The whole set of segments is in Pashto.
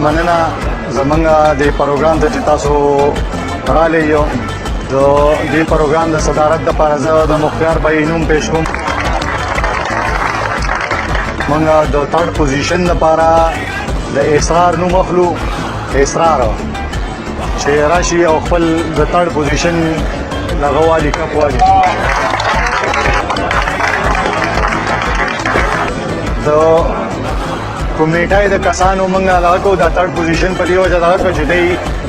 مننه زمونږ د پروګرام ته چې تاسو راغلي یو د دې پروګرام د صدارت لپاره زه د مختار بھائی نوم پیش کوم. موږ د تھرډ پوزیشن لپاره د اسرار نوم اخلو. اسرار چې راشي او خپل د تھرډ پوزیشن دغه والي کپ والي. د کمیټای د کسانو موږ هغه کو د تھرډ پوزیشن په دی وجه دا چې دی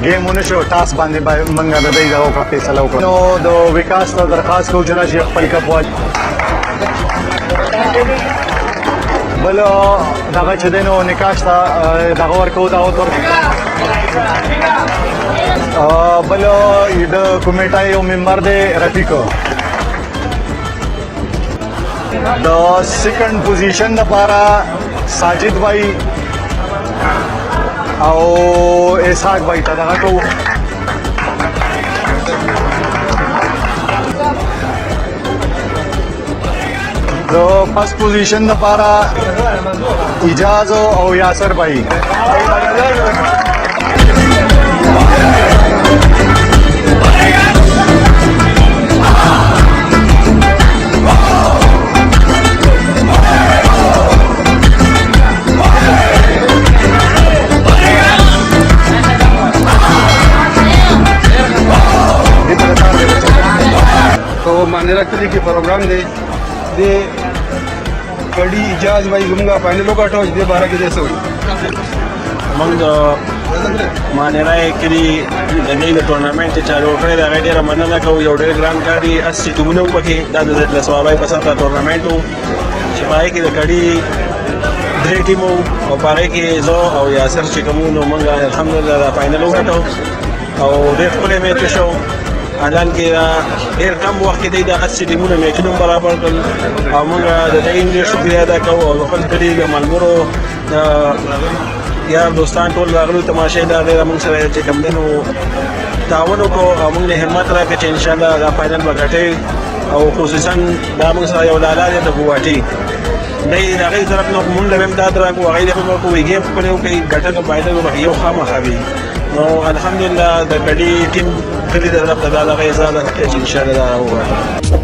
ګیمونه شو ټاس باندې موږ د دې دا او فیصله وکړو. نو د وکاس ته درخواست کوم چې راشي خپل کپ والي. بل دغه چې دینو نکاح ته دغه ورکو دا ورکو. بل د کمیټای یو ممبر دی رفیق. د سیکنډ پوزیشن لپاره ساجد بھائی او اسحاق بھائی ته دغه کو. د فرست پوزیشن لپاره اجاز او یاسر بھائی. तो मानेरा कली के प्रोग्राम दे कड़ी इजाज भाई घूमगा फाइनल का टॉस दे 12 के जैसे हुई मंग मानेरा कली د टूर्नामेंट चालू کړی دا غیر مننه کوي. یو ډېر ګران کاری اسی دومره وکړي دا د لسوالای په ساته टूर्नामेंट چې پای کې د کړي درې ټیمو او پای کې زو او یاسر چې کومو نو موږ الحمدلله دا فائنل وګټو او ډېر خپل میچ شو. الان کې ډېر کم وخت دی دا اسی ټیمونه میچونه برابر کړل او موږ د دې ډېر شکریه ادا کوو او خپل کړي د ملګرو یار دوستان ټول راغلو تماشې دا موږ سره چې کوم دنو تعاون وکړو او موږ له همت راکړو چې ان شاء الله دا فائنل وګټي او خصوصا دا موږ سره یو لاله د بوواټي دای هغه طرف نو موږ له هم دا درکو هغه له کوم کوی گیم په یو کې ګټه فائدہ یو خامخوي. نو الحمدلله د کډي ټیم کلی د طرف ته دا غي زاده چې ان شاء الله